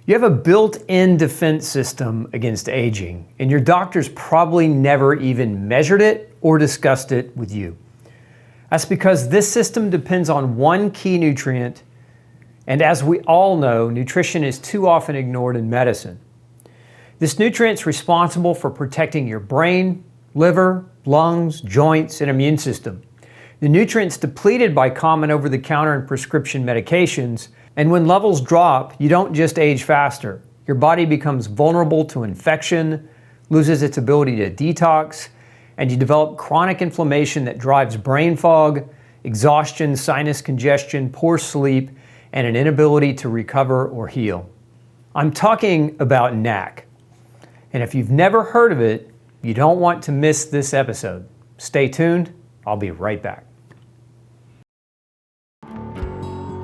You have a built-in defense system against aging, and your doctors probably never even measured it or discussed it with you. That's because this system depends on one key nutrient, and as we all know, nutrition is too often ignored in medicine. This nutrient is responsible for protecting your brain, liver, lungs, joints, and immune system. The nutrient's depleted by common over-the-counter and prescription medications, and when levels drop, you don't just age faster. Your body becomes vulnerable to infection, loses its ability to detox, and you develop chronic inflammation that drives brain fog, exhaustion, sinus congestion, poor sleep, and an inability to recover or heal. I'm talking about NAC. And if you've never heard of it, you don't want to miss this episode. Stay tuned, I'll be right back.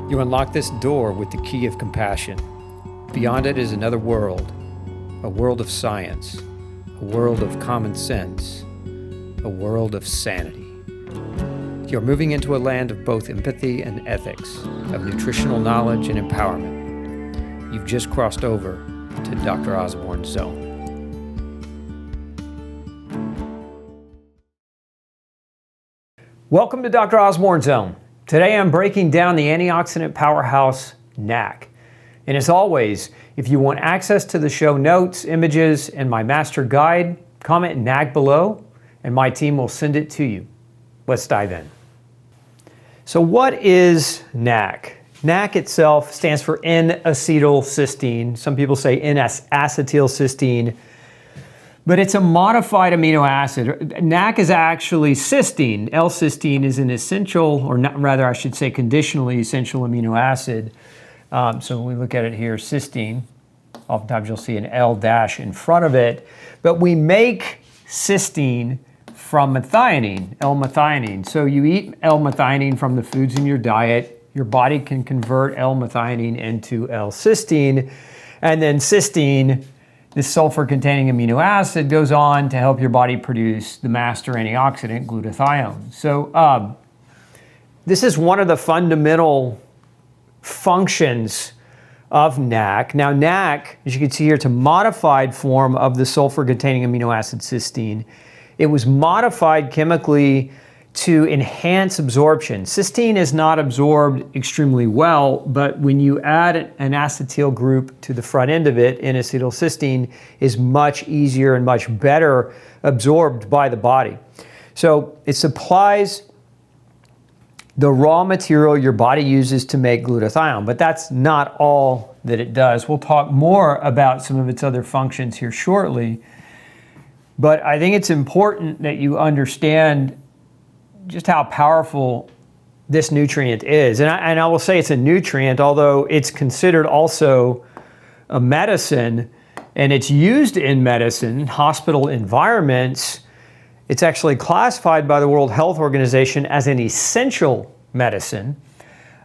You unlock this door with the key of compassion. Beyond it is another world, a world of science, a world of common sense, a world of sanity. You're moving into a land of both empathy and ethics, of nutritional knowledge and empowerment. You've just crossed over to Dr. Osborne's zone. Welcome to Dr. Osborne's Zone. Today I'm breaking down the antioxidant powerhouse, NAC. And as always, if you want access to the show notes, images, and my master guide, comment NAC below, and my team will send it to you. Let's dive in. So what is NAC? NAC itself stands for N-Acetyl Cysteine. Some people say N-Acetyl Cysteine. But it's a modified amino acid. NAC is actually cysteine. L-cysteine is an essential, or not, rather I should say conditionally essential amino acid. So when we look at it here, cysteine, oftentimes you'll see an L dash in front of it. But we make cysteine from methionine, L-methionine. So you eat L-methionine from the foods in your diet, your body can convert L-methionine into L-cysteine, and then cysteine, this sulfur-containing amino acid, goes on to help your body produce the master antioxidant, glutathione. So this is one of the fundamental functions of NAC. Now NAC, as you can see here, it's a modified form of the sulfur-containing amino acid cysteine. It was modified chemically to enhance absorption. Cysteine is not absorbed extremely well, but when you add an acetyl group to the front end of it, N-acetyl cysteine is much easier and much better absorbed by the body. So it supplies the raw material your body uses to make glutathione, but that's not all that it does. We'll talk more about some of its other functions here shortly, but I think it's important that you understand just how powerful this nutrient is. And I will say it's a nutrient, although it's considered also a medicine, and it's used in medicine, hospital environments. It's actually classified by the World Health Organization as an essential medicine,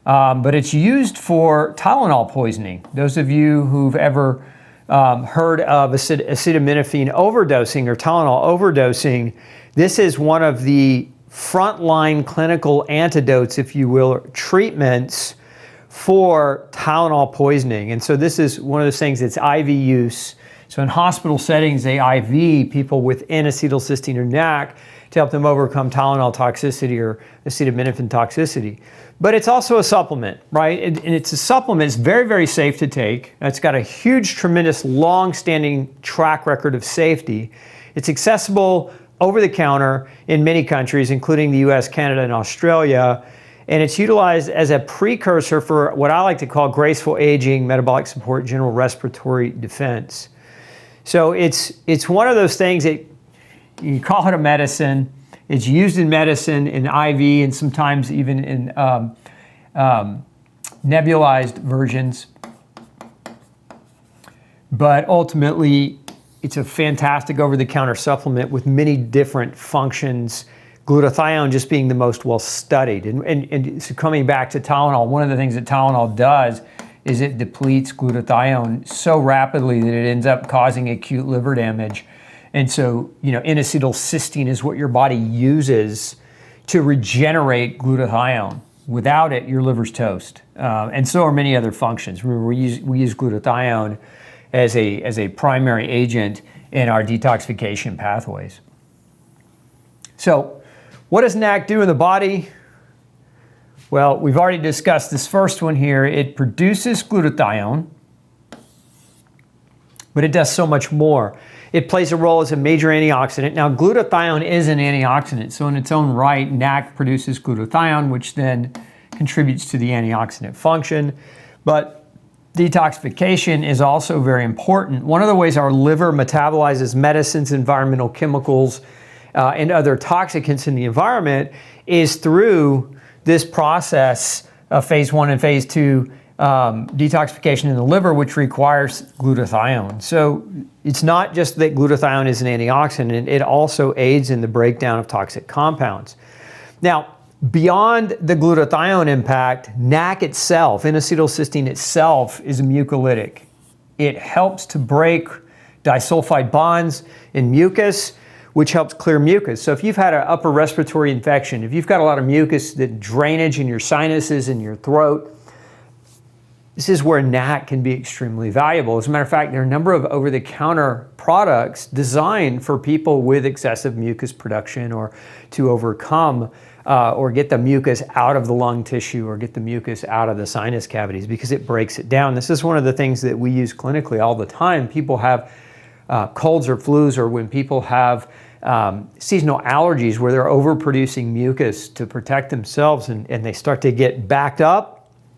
but it's used for Tylenol poisoning. Those of you who've ever heard of acetaminophen overdosing or Tylenol overdosing, this is one of the frontline clinical antidotes, if you will, or treatments for Tylenol poisoning. And so this is one of those things that's IV use. So in hospital settings, they IV people with N-acetyl cysteine or NAC to help them overcome Tylenol toxicity or acetaminophen toxicity. But it's also a supplement, right? And it's a supplement. It's very, very safe to take. It's got a huge, tremendous, long-standing track record of safety. It's accessible over the counter in many countries, including the US, Canada, and Australia. And it's utilized as a precursor for what I like to call graceful aging, metabolic support, general respiratory defense. So it's one of those things that you call it a medicine. It's used in medicine, in IV, and sometimes even in nebulized versions. But ultimately, it's a fantastic over-the-counter supplement with many different functions, glutathione just being the most well-studied. And so coming back to Tylenol, one of the things that Tylenol does is it depletes glutathione so rapidly that it ends up causing acute liver damage. And so, N-acetyl cysteine is what your body uses to regenerate glutathione. Without it, your liver's toast. And so are many other functions. Remember, we use glutathione as a primary agent in our detoxification pathways. So, what does NAC do in the body? Well, we've already discussed this first one here. It produces glutathione, but it does so much more. It plays a role as a major antioxidant. Now, glutathione is an antioxidant, so in its own right, NAC produces glutathione, which then contributes to the antioxidant function. But detoxification is also very important. One of the ways our liver metabolizes medicines, environmental chemicals, and other toxicants in the environment is through this process of phase 1 and phase 2 detoxification in the liver, which requires glutathione. So it's not just that glutathione is an antioxidant, it also aids in the breakdown of toxic compounds. Now, beyond the glutathione impact, NAC itself, N-Acetyl Cysteine itself, is a mucolytic. It helps to break disulfide bonds in mucus, which helps clear mucus. So if you've had an upper respiratory infection, if you've got a lot of mucus, the drainage in your sinuses and your throat, this is where NAC can be extremely valuable. As a matter of fact, there are a number of over-the-counter products designed for people with excessive mucus production or to overcome or get the mucus out of the lung tissue or get the mucus out of the sinus cavities because it breaks it down. This is one of the things that we use clinically all the time. People have colds or flus, or when people have seasonal allergies where they're overproducing mucus to protect themselves and they start to get backed up.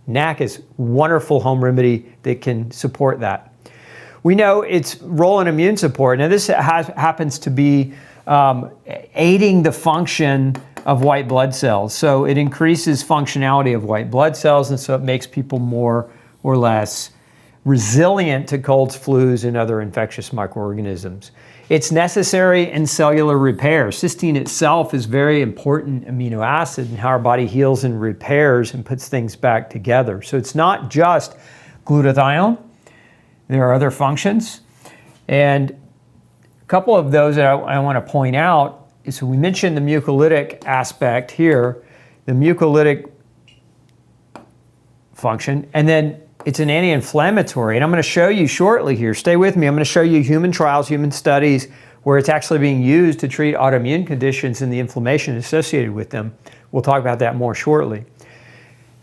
NAC is a wonderful home remedy that can support that. We know its role in immune support. Now this happens to be aiding the function of white blood cells. So it increases functionality of white blood cells, and so it makes people more or less resilient to colds, flus, and other infectious microorganisms. It's necessary in cellular repair. Cysteine itself is a very important amino acid in how our body heals and repairs and puts things back together. So it's not just glutathione. There are other functions. And a couple of those that I want to point out is, so we mentioned the mucolytic aspect here, the mucolytic function, and then it's an anti-inflammatory, and I'm going to show you shortly here. Stay with me. I'm going to show you human trials, human studies, where it's actually being used to treat autoimmune conditions and the inflammation associated with them. We'll talk about that more shortly.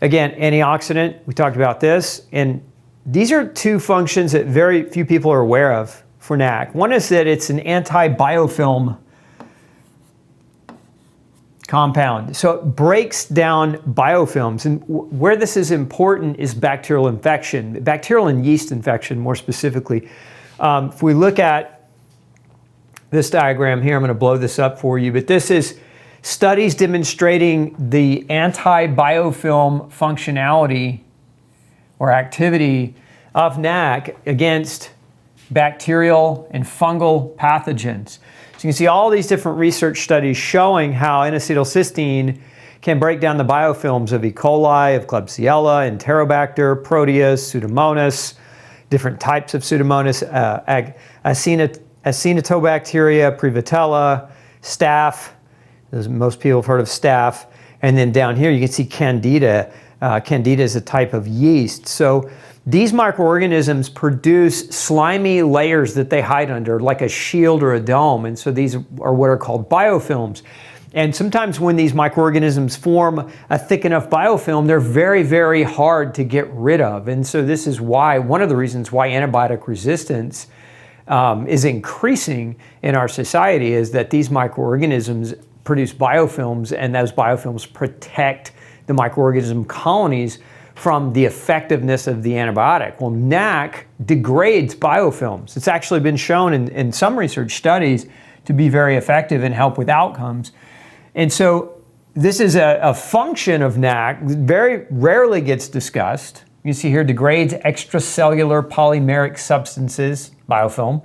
Again, antioxidant, we talked about this, and these are two functions that very few people are aware of for NAC. One is that it's an anti-biofilm compound. So it breaks down biofilms. And where this is important is bacterial infection, bacterial and yeast infection more specifically. If we look at this diagram here, I'm going to blow this up for you, but this is studies demonstrating the anti-biofilm functionality or activity of NAC against bacterial and fungal pathogens. So you can see all these different research studies showing how N-Acetyl Cysteine can break down the biofilms of E. coli, of Klebsiella, Enterobacter, Proteus, Pseudomonas, different types of Pseudomonas, Acinetobacteria, Prevotella, Staph, as most people have heard of Staph, and then down here you can see Candida. Candida is a type of yeast. So these microorganisms produce slimy layers that they hide under, like a shield or a dome, and so these are what are called biofilms. And sometimes when these microorganisms form a thick enough biofilm, they're very, very hard to get rid of. And so this is why, one of the reasons why antibiotic resistance is increasing in our society is that these microorganisms produce biofilms, and those biofilms protect the microorganism colonies from the effectiveness of the antibiotic. Well, NAC degrades biofilms. It's actually been shown in some research studies to be very effective and help with outcomes. And so this is a function of NAC that very rarely gets discussed. You can see here, degrades extracellular polymeric substances, biofilm,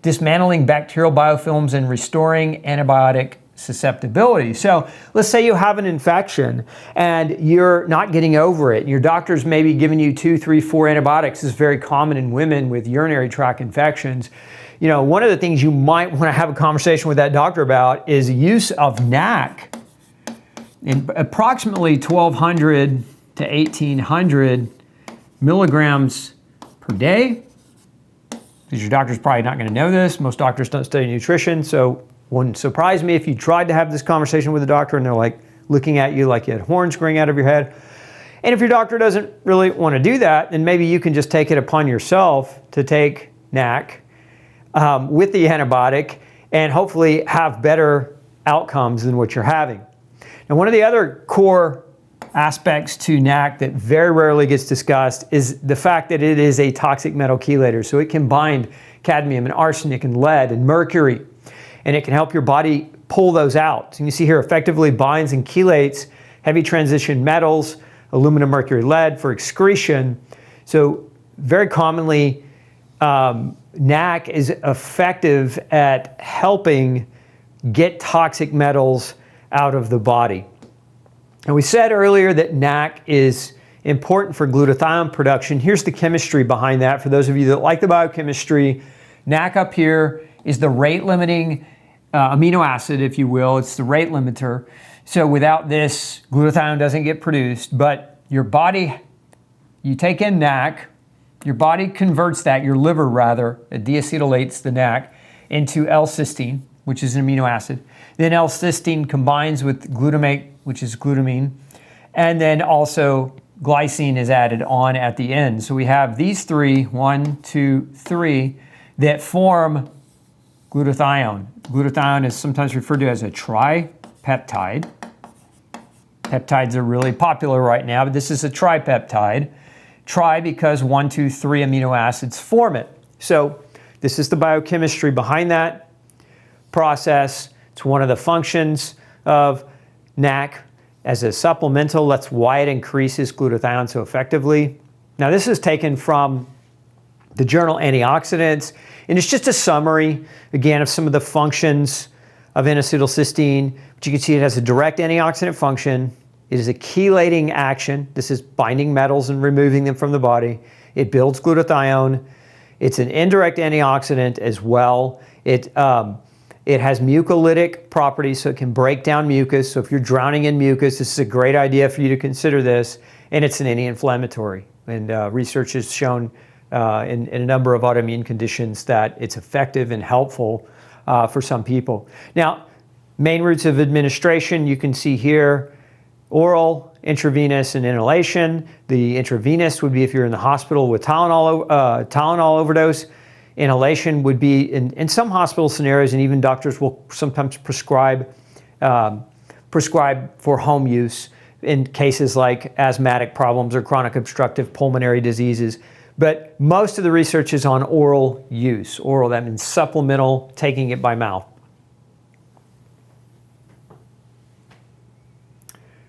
dismantling bacterial biofilms and restoring antibiotic susceptibility. So let's say you have an infection and you're not getting over it. Your doctor's maybe giving you 2, 3, 4 antibiotics. This is very common in women with urinary tract infections. You know, one of the things you might want to have a conversation with that doctor about is use of NAC in approximately 1,200 to 1,800 milligrams per day. Because your doctor's probably not going to know this. Most doctors don't study nutrition, so it wouldn't surprise me if you tried to have this conversation with a doctor and they're like looking at you like you had horns growing out of your head. And if your doctor doesn't really want to do that, then maybe you can just take it upon yourself to take NAC with the antibiotic and hopefully have better outcomes than what you're having. Now, one of the other core aspects to NAC that very rarely gets discussed is the fact that it is a toxic metal chelator. So it can bind cadmium and arsenic and lead and mercury, and it can help your body pull those out. So you see here, effectively binds and chelates heavy transition metals, aluminum, mercury, lead for excretion. So very commonly, NAC is effective at helping get toxic metals out of the body. And we said earlier that NAC is important for glutathione production. Here's the chemistry behind that. For those of you that like the biochemistry, NAC up here is the rate limiting amino acid, if you will. It's the rate limiter. So without this, glutathione doesn't get produced, but your body, you take in NAC, your body converts that, your liver rather, it deacetylates the NAC into L-cysteine, which is an amino acid. Then L-cysteine combines with glutamate, which is glutamine, and then also glycine is added on at the end. So we have these three, 1, 2, 3, that form glutathione. Glutathione is sometimes referred to as a tripeptide. Peptides are really popular right now, but this is a tripeptide. Tri because 1, 2, 3 amino acids form it. So this is the biochemistry behind that process. It's one of the functions of NAC as a supplemental. That's why it increases glutathione so effectively. Now this is taken from the journal Antioxidants, and it's just a summary, again, of some of the functions of N-Acetyl Cysteine. But you can see it has a direct antioxidant function. It is a chelating action. This is binding metals and removing them from the body. It builds glutathione. It's an indirect antioxidant as well. It has mucolytic properties, so it can break down mucus. So if you're drowning in mucus, this is a great idea for you to consider this. And it's an anti-inflammatory. And research has shown in a number of autoimmune conditions that it's effective and helpful for some people. Now, main routes of administration, you can see here, oral, intravenous, and inhalation. The intravenous would be if you're in the hospital with Tylenol overdose. Inhalation would be in some hospital scenarios, and even doctors will sometimes prescribe for home use in cases like asthmatic problems or chronic obstructive pulmonary diseases. But most of the research is on oral use. Oral, that means supplemental, taking it by mouth.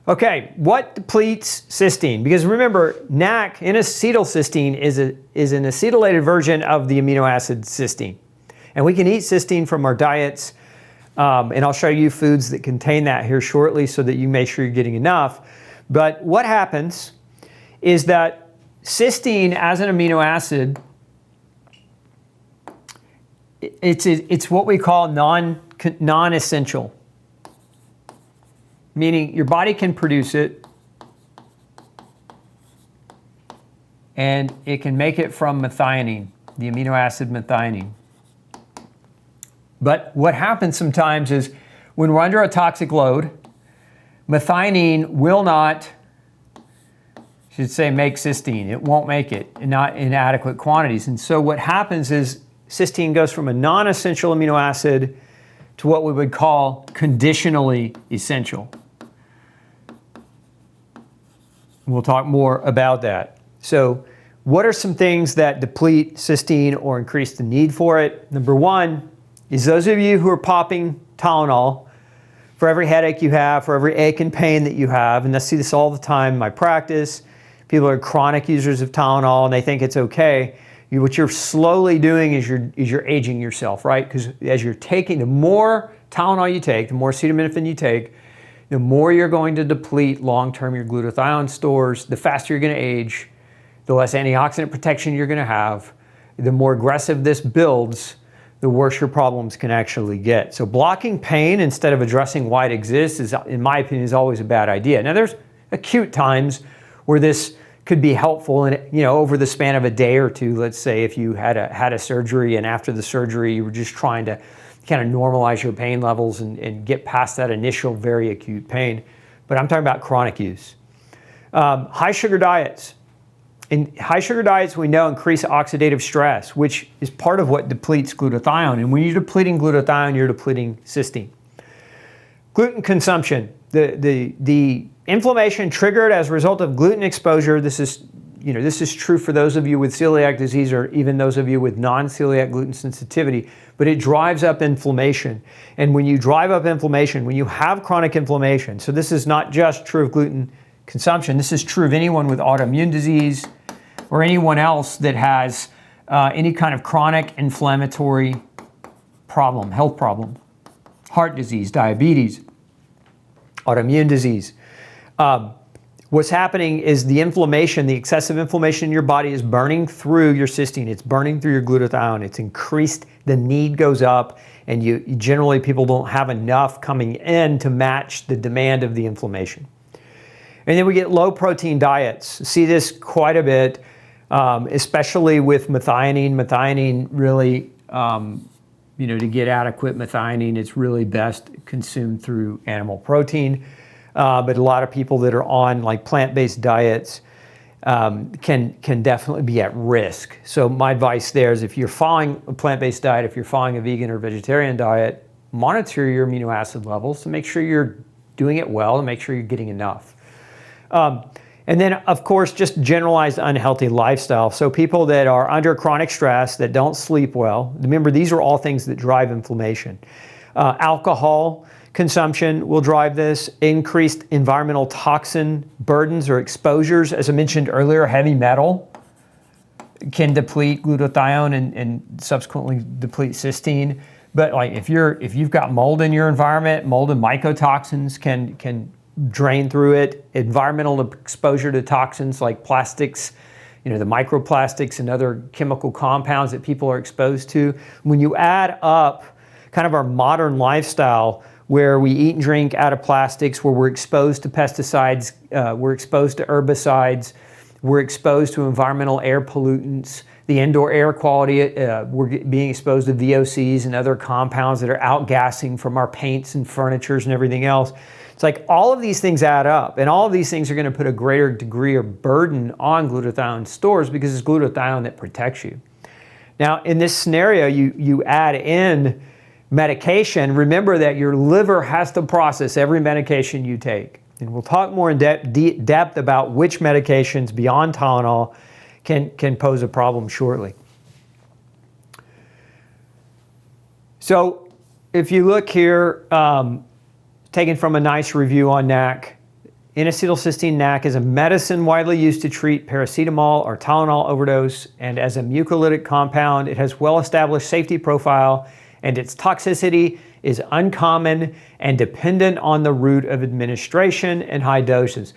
Okay, what depletes cysteine? Because remember, NAC, N-Acetyl Cysteine, is an acetylated version of the amino acid cysteine. And we can eat cysteine from our diets, and I'll show you foods that contain that here shortly so that you make sure you're getting enough. But what happens is that cysteine as an amino acid, it's what we call non-essential. Meaning your body can produce it and it can make it from methionine, the amino acid methionine. But what happens sometimes is when we're under a toxic load, methionine will not, make cysteine. It won't make it, not in adequate quantities. And so what happens is cysteine goes from a non-essential amino acid to what we would call conditionally essential. We'll talk more about that. So what are some things that deplete cysteine or increase the need for it? Number one is those of you who are popping Tylenol for every headache you have, for every ache and pain that you have, and I see this all the time in my practice. People are chronic users of Tylenol and they think it's okay. What you're slowly doing is you're aging yourself, right? Because as you're taking, the more Tylenol you take, the more acetaminophen you take, the more you're going to deplete long-term your glutathione stores, the faster you're going to age, the less antioxidant protection you're going to have, the more aggressive this builds, the worse your problems can actually get. So blocking pain instead of addressing why it exists is, in my opinion, is always a bad idea. Now there's acute times where this could be helpful, and over the span of a day or two. Let's say if you had a surgery, and after the surgery you were just trying to kind of normalize your pain levels and get past that initial very acute pain. But I'm talking about chronic use. High sugar diets. In high sugar diets, we know increase oxidative stress, which is part of what depletes glutathione. And when you're depleting glutathione, you're depleting cysteine. Gluten consumption. The inflammation triggered as a result of gluten exposure. This is true for those of you with celiac disease or even those of you with non-celiac gluten sensitivity, but it drives up inflammation. And when you drive up inflammation, when you have chronic inflammation, so this is not just true of gluten consumption, this is true of anyone with autoimmune disease or anyone else that has any kind of chronic inflammatory problem, health problem, heart disease, diabetes, autoimmune disease. What's happening is the inflammation, the excessive inflammation in your body is burning through your cysteine. It's burning through your glutathione. It's increased, the need goes up, and you generally people don't have enough coming in to match the demand of the inflammation. And then we get low protein diets. See this quite a bit, especially with methionine. Methionine really, to get adequate methionine, it's really best consumed through animal protein. But a lot of people that are on like plant-based diets can definitely be at risk. So my advice there is if you're following a plant-based diet, if you're following a vegan or vegetarian diet, monitor your amino acid levels to make sure you're doing it well and make sure you're getting enough. And then, of course, just generalized unhealthy lifestyle. So people that are under chronic stress, that don't sleep well, remember these are all things that drive inflammation. Alcohol consumption will drive this. Increased environmental toxin burdens or exposures. As I mentioned earlier, heavy metal can deplete glutathione and subsequently deplete cysteine. But like if you've got mold in your environment, mold and mycotoxins can drain through it. Environmental exposure to toxins like plastics, the microplastics and other chemical compounds that people are exposed to. When you add up kind of our modern lifestyle where we eat and drink out of plastics, where we're exposed to pesticides, we're exposed to herbicides, we're exposed to environmental air pollutants, the indoor air quality, we're being exposed to VOCs and other compounds that are outgassing from our paints and furnitures and everything else. It's like all of these things add up, and all of these things are going to put a greater degree of burden on glutathione stores because it's glutathione that protects you. Now, in this scenario, you add in medication. Remember that your liver has to process every medication you take. And we'll talk more in depth about which medications beyond Tylenol can pose a problem shortly. So if you look here, taken from a nice review on NAC, N-Acetyl Cysteine NAC is a medicine widely used to treat paracetamol or Tylenol overdose, and as a mucolytic compound, it has well-established safety profile, and its toxicity is uncommon and dependent on the route of administration and high doses.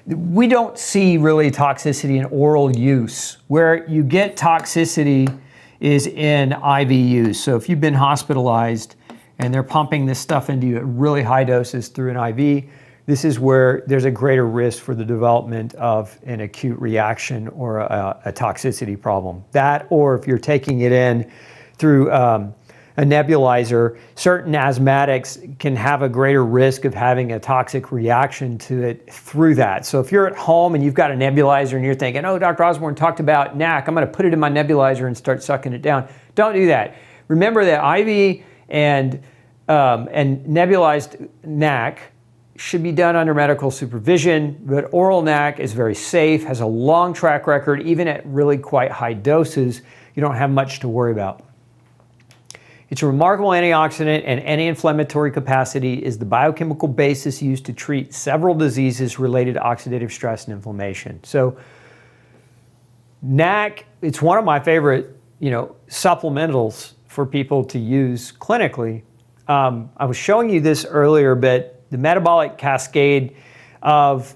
We don't see really toxicity in oral use. Where you get toxicity is in IV use. So if you've been hospitalized and they're pumping this stuff into you at really high doses through an IV, this is where there's a greater risk for the development of an acute reaction or a toxicity problem. That, or if you're taking it in through a nebulizer, certain asthmatics can have a greater risk of having a toxic reaction to it through that. So if you're at home and you've got a nebulizer and you're thinking, oh, Dr. Osborne talked about NAC, I'm going to put it in my nebulizer and start sucking it down. Don't do that. Remember that IV and nebulized NAC should be done under medical supervision, but oral NAC is very safe, has a long track record, even at really quite high doses. You don't have much to worry about. Its remarkable antioxidant and anti-inflammatory capacity is the biochemical basis used to treat several diseases related to oxidative stress and inflammation. So NAC, it's one of my favorite, supplementals for people to use clinically. I was showing you this earlier, but the metabolic cascade of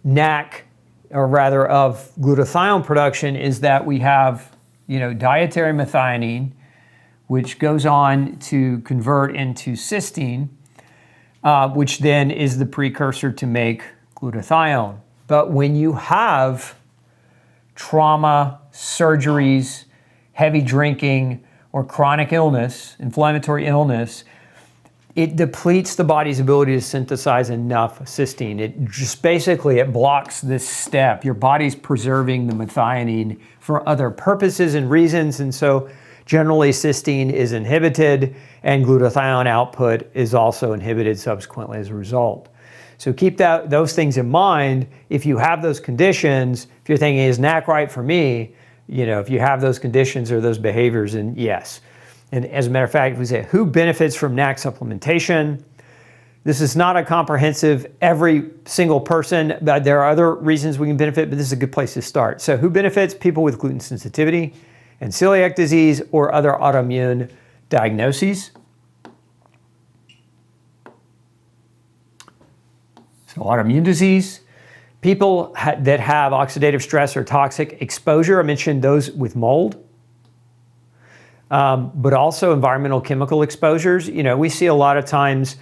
NAC, or rather of glutathione production, is that we have, dietary methionine, which goes on to convert into cysteine, which then is the precursor to make glutathione. But when you have trauma, surgeries, heavy drinking, or chronic illness, inflammatory illness, it depletes the body's ability to synthesize enough cysteine. It just basically, it blocks this step. Your body's preserving the methionine for other purposes and reasons, and so generally cysteine is inhibited and glutathione output is also inhibited subsequently as a result. So keep those things in mind. If you have those conditions, if you're thinking, is NAC right for me? If you have those conditions or those behaviors, then yes. And as a matter of fact, if we say, who benefits from NAC supplementation? This is not a comprehensive, every single person, but there are other reasons we can benefit, but this is a good place to start. So who benefits? People with gluten sensitivity and celiac disease or other autoimmune diagnoses. So autoimmune disease, people that have oxidative stress or toxic exposure, I mentioned those with mold. But also environmental chemical exposures. We see a lot of times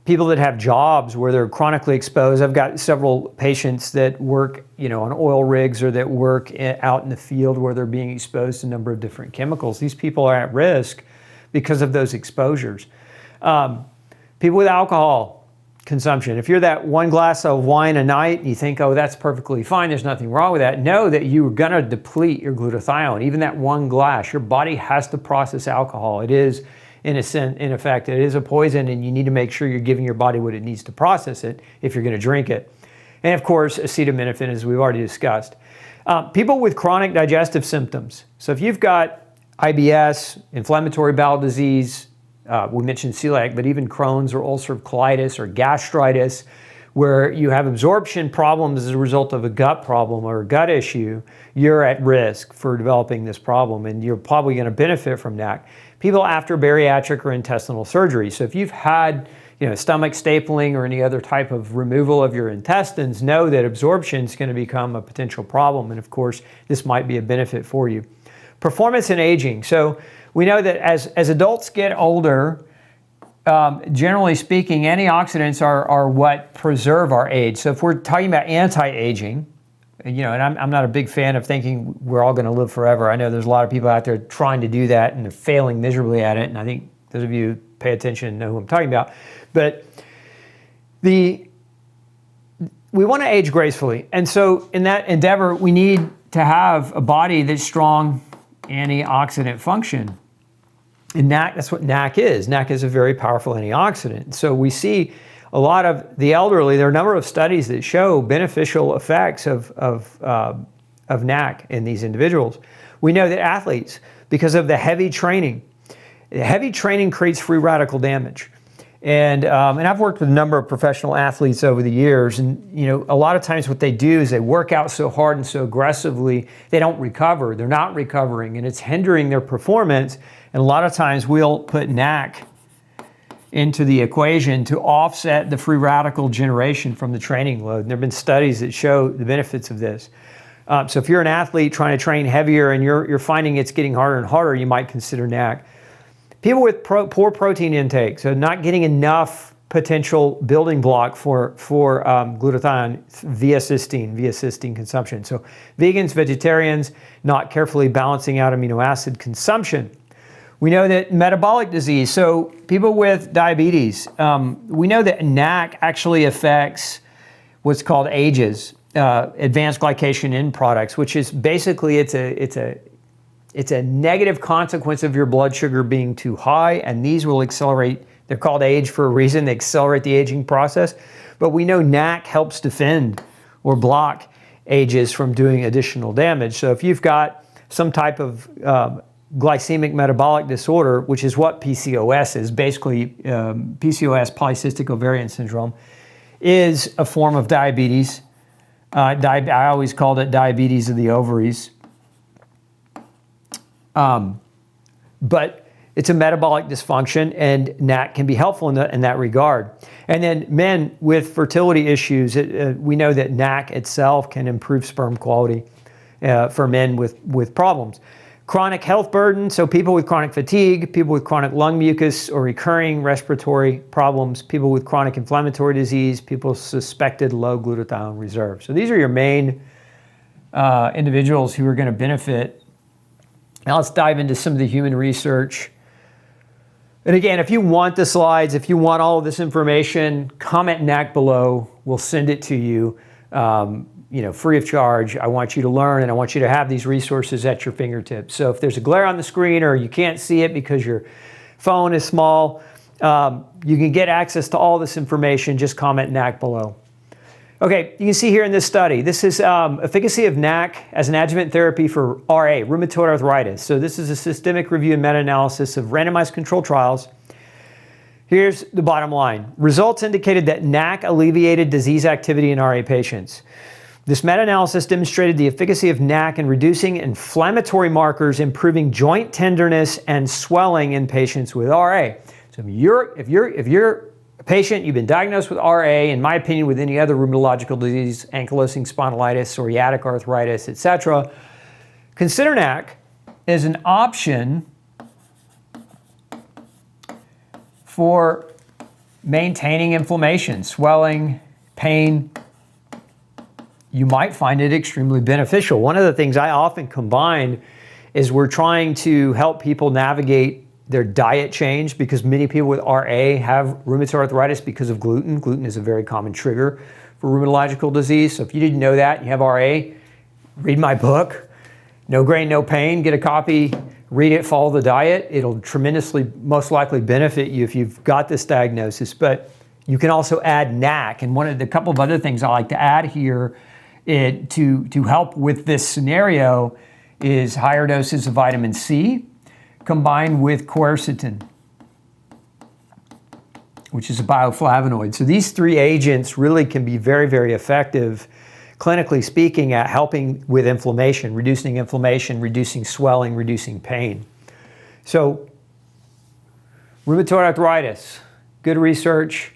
people that have jobs where they're chronically exposed. I've got several patients that work, on oil rigs or that work out in the field where they're being exposed to a number of different chemicals. These people are at risk because of those exposures. People with alcohol consumption. If you're that one glass of wine a night and you think, oh, that's perfectly fine, there's nothing wrong with that, know that you're going to deplete your glutathione. Even that one glass, your body has to process alcohol. It is, in effect, it is a poison, and you need to make sure you're giving your body what it needs to process it if you're going to drink it. And of course, acetaminophen, as we've already discussed. People with chronic digestive symptoms. So if you've got IBS, inflammatory bowel disease, we mentioned celiac, but even Crohn's or ulcerative colitis or gastritis, where you have absorption problems as a result of a gut problem or a gut issue, you're at risk for developing this problem, and you're probably going to benefit from NAC. People after bariatric or intestinal surgery. So if you've had stomach stapling or any other type of removal of your intestines, know that absorption is going to become a potential problem, and of course, this might be a benefit for you. Performance and aging. So we know that as adults get older, generally speaking, antioxidants are what preserve our age. So if we're talking about anti-aging, and I'm not a big fan of thinking we're all going to live forever. I know there's a lot of people out there trying to do that and they're failing miserably at it. And I think those of you who pay attention and know who I'm talking about. But we want to age gracefully. And so in that endeavor, we need to have a body that's strong antioxidant function. And NAC, that's what NAC is. NAC is a very powerful antioxidant. So we see a lot of the elderly, there are a number of studies that show beneficial effects of NAC in these individuals. We know that athletes, because of the heavy training creates free radical damage. And I've worked with a number of professional athletes over the years, and a lot of times what they do is they work out so hard and so aggressively, they don't recover. They're not recovering, and it's hindering their performance. And a lot of times we'll put NAC into the equation to offset the free radical generation from the training load. And there have been studies that show the benefits of this. So if you're an athlete trying to train heavier and you're finding it's getting harder and harder, you might consider NAC. People with poor protein intake, so not getting enough potential building block for glutathione via cysteine consumption. So vegans, vegetarians, not carefully balancing out amino acid consumption. We know that metabolic disease, so people with diabetes, we know that NAC actually affects what's called AGEs, advanced glycation end products, which is basically it's a negative consequence of your blood sugar being too high, and these will accelerate. They're called age for a reason. They accelerate the aging process. But we know NAC helps defend or block AGEs from doing additional damage. So if you've got some type of glycemic metabolic disorder, which is what PCOS is, basically PCOS, polycystic ovarian syndrome, is a form of diabetes. I always called it diabetes of the ovaries. But it's a metabolic dysfunction, and NAC can be helpful in that regard. And then men with fertility issues, we know that NAC itself can improve sperm quality for men with problems. Chronic health burden, so people with chronic fatigue, people with chronic lung mucus or recurring respiratory problems, people with chronic inflammatory disease, people suspected low glutathione reserve. So these are your main individuals who are going to benefit. Now let's dive into some of the human research. And again, if you want the slides, if you want all of this information, comment NAC below. We'll send it to you. Free of charge. I want you to learn and I want you to have these resources at your fingertips. So if there's a glare on the screen or you can't see it because your phone is small, you can get access to all this information. Just comment NAC below. Okay, you can see here in this study, this is efficacy of NAC as an adjuvant therapy for RA, rheumatoid arthritis. So this is a systemic review and meta-analysis of randomized controlled trials. Here's the bottom line. Results indicated that NAC alleviated disease activity in RA patients. This meta-analysis demonstrated the efficacy of NAC in reducing inflammatory markers, improving joint tenderness and swelling in patients with RA. So if you're a patient, you've been diagnosed with RA, in my opinion, with any other rheumatological disease, ankylosing spondylitis, psoriatic arthritis, etc., consider NAC as an option for maintaining inflammation, swelling, pain. You might find it extremely beneficial. One of the things I often combine is we're trying to help people navigate their diet change because many people with RA have rheumatoid arthritis because of gluten. Gluten is a very common trigger for rheumatological disease. So if you didn't know that, you have RA, read my book, No Grain, No Pain, get a copy, read it, follow the diet. It'll tremendously, most likely benefit you if you've got this diagnosis. But you can also add NAC. And one of the couple of other things I like to add here to help with this scenario is higher doses of vitamin C combined with quercetin, which is a bioflavonoid. So these three agents really can be very, very effective, clinically speaking, at helping with inflammation, reducing swelling, reducing pain. So rheumatoid arthritis, good research.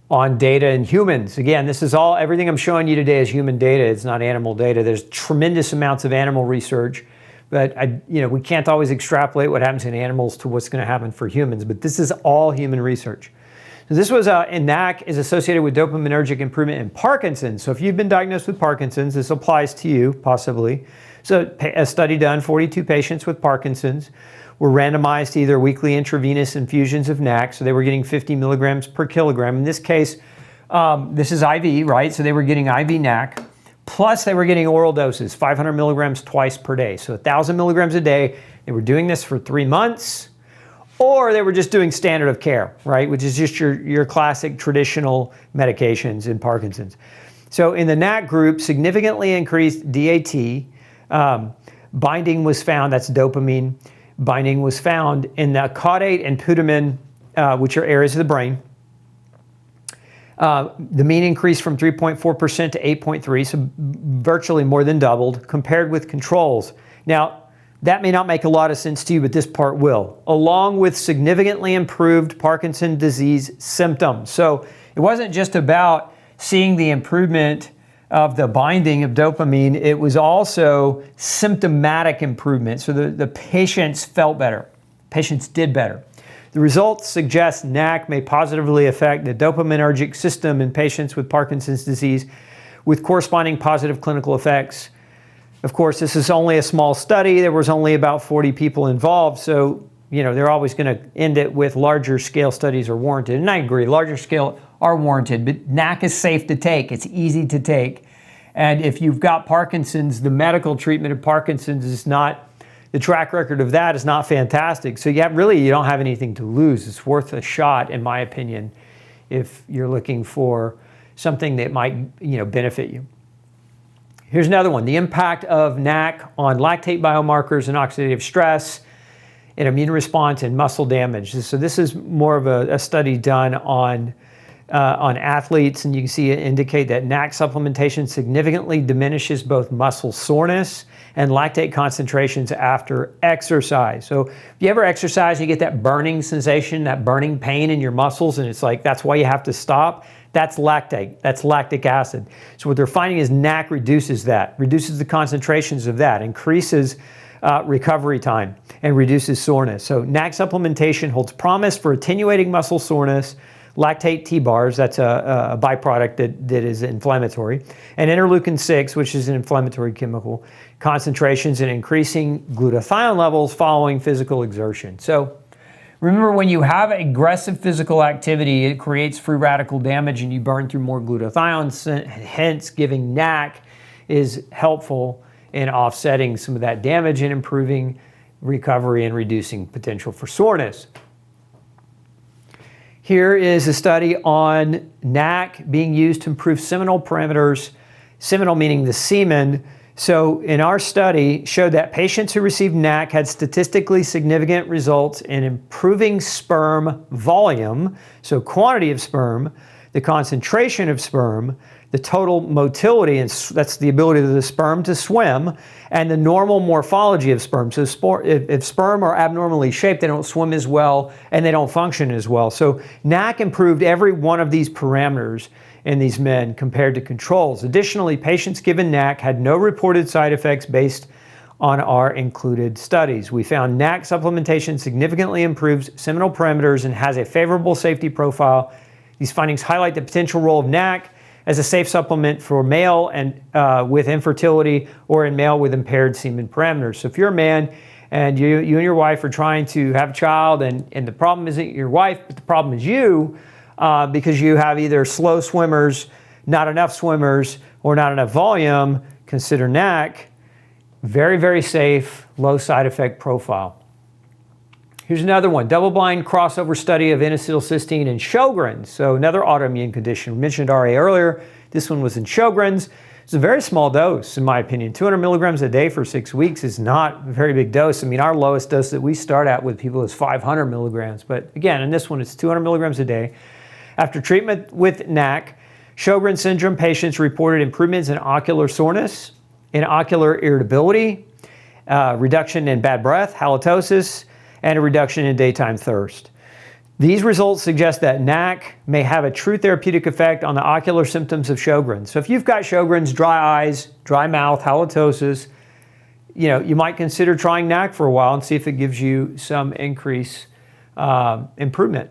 On data in humans. Again, this is everything I'm showing you today is human data. It's not animal data. There's tremendous amounts of animal research, but we can't always extrapolate what happens in animals to what's going to happen for humans, but this is all human research. So this was, NAC is associated with dopaminergic improvement in Parkinson's. So if you've been diagnosed with Parkinson's, this applies to you, possibly. So a study done, 42 patients with Parkinson's were randomized to either weekly intravenous infusions of NAC, so they were getting 50 milligrams per kilogram. In this case, this is IV, right? So they were getting IV NAC, plus they were getting oral doses, 500 milligrams twice per day. So 1,000 milligrams a day. They were doing this for 3 months, or they were just doing standard of care, right? Which is just your classic traditional medications in Parkinson's. So in the NAC group, significantly increased DAT. Binding was found, that's dopamine. Binding was found in the caudate and putamen, which are areas of the brain. The mean increased from 3.4% to 8.3%, so virtually more than doubled, compared with controls. Now, that may not make a lot of sense to you, but this part will, along with significantly improved Parkinson's disease symptoms. So it wasn't just about seeing the improvement of the binding of dopamine, it was also symptomatic improvement. So the patients felt better. Patients did better. The results suggest NAC may positively affect the dopaminergic system in patients with Parkinson's disease with corresponding positive clinical effects. Of course, this is only a small study. There was only about 40 people involved. So, they're always going to end it with larger scale studies are warranted. And I agree, larger scale are warranted, but NAC is safe to take. It's easy to take. And if you've got Parkinson's, the medical treatment of Parkinson's is not, the track record of that is not fantastic. So you don't have anything to lose. It's worth a shot, in my opinion, if you're looking for something that might, benefit you. Here's another one, the impact of NAC on lactate biomarkers and oxidative stress and immune response and muscle damage. So this is more of a study done on on athletes, and you can see it indicate that NAC supplementation significantly diminishes both muscle soreness and lactate concentrations after exercise. So if you ever exercise, you get that burning sensation, that burning pain in your muscles, and it's like that's why you have to stop. That's lactate, that's lactic acid. So what they're finding is NAC reduces that, reduces the concentrations of that, increases recovery time, and reduces soreness. So NAC supplementation holds promise for attenuating muscle soreness, lactate T-bars, that's a byproduct that is inflammatory, and interleukin-6, which is an inflammatory chemical, concentrations and increasing glutathione levels following physical exertion. So remember, when you have aggressive physical activity, it creates free radical damage and you burn through more glutathione, hence giving NAC is helpful in offsetting some of that damage and improving recovery and reducing potential for soreness. Here is a study on NAC being used to improve seminal parameters, seminal meaning the semen. So in our study, showed that patients who received NAC had statistically significant results in improving sperm volume, so quantity of sperm, the concentration of sperm, the total motility, and that's the ability of the sperm to swim, and the normal morphology of sperm. So if sperm are abnormally shaped, they don't swim as well and they don't function as well. So NAC improved every one of these parameters in these men compared to controls. Additionally, patients given NAC had no reported side effects based on our included studies. We found NAC supplementation significantly improves seminal parameters and has a favorable safety profile. These findings highlight the potential role of NAC as a safe supplement for male and with infertility or in male with impaired semen parameters. So if you're a man and you and your wife are trying to have a child and the problem isn't your wife, but the problem is you, because you have either slow swimmers, not enough swimmers, or not enough volume, consider NAC. Very, very safe, low side effect profile. Here's another one, double-blind crossover study of N-Acetyl Cysteine in Sjogren's. So another autoimmune condition. We mentioned RA earlier. This one was in Sjogren's. It's a very small dose, in my opinion. 200 milligrams a day for 6 weeks is not a very big dose. I mean, our lowest dose that we start at with people is 500 milligrams. But again, in this one, it's 200 milligrams a day. After treatment with NAC, Sjogren's syndrome patients reported improvements in ocular soreness, in ocular irritability, reduction in bad breath, halitosis, and a reduction in daytime thirst. These results suggest that NAC may have a true therapeutic effect on the ocular symptoms of Sjogren's. So if you've got Sjogren's, dry eyes, dry mouth, halitosis, you might consider trying NAC for a while and see if it gives you some increase, improvement.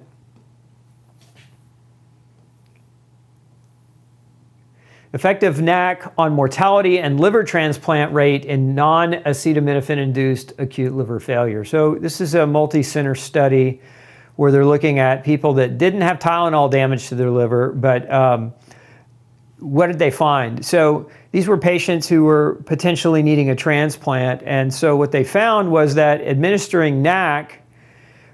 Effective NAC on mortality and liver transplant rate in non-acetaminophen-induced acute liver failure. So this is a multi-center study where they're looking at people that didn't have Tylenol damage to their liver, but what did they find? So these were patients who were potentially needing a transplant, and so what they found was that administering NAC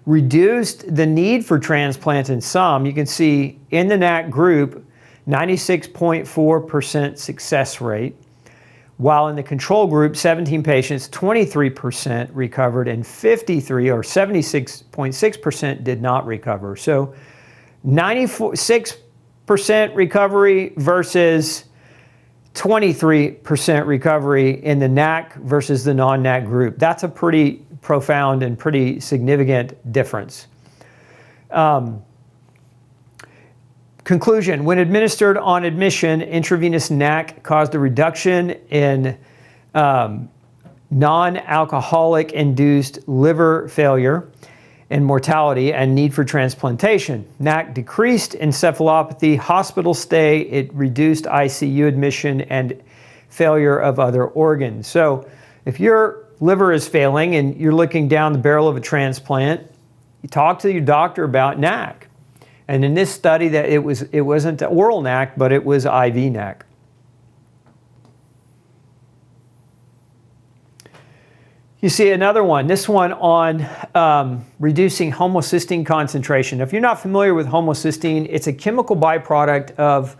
reduced the need for transplant in some. You can see in the NAC group, 96.4% success rate, while in the control group, 17 patients, 23% recovered, and 53 or 76.6% did not recover. So 96% recovery versus 23% recovery in the NAC versus the non-NAC group. That's a pretty profound and pretty significant difference. Conclusion, when administered on admission, intravenous NAC caused a reduction in non-alcoholic induced liver failure and mortality and need for transplantation. NAC decreased encephalopathy, hospital stay, it reduced ICU admission and failure of other organs. So if your liver is failing and you're looking down the barrel of a transplant, you talk to your doctor about NAC. And in this study, that it wasn't oral NAC, but it was IV NAC. You see another one, this one on reducing homocysteine concentration. If you're not familiar with homocysteine, it's a chemical byproduct of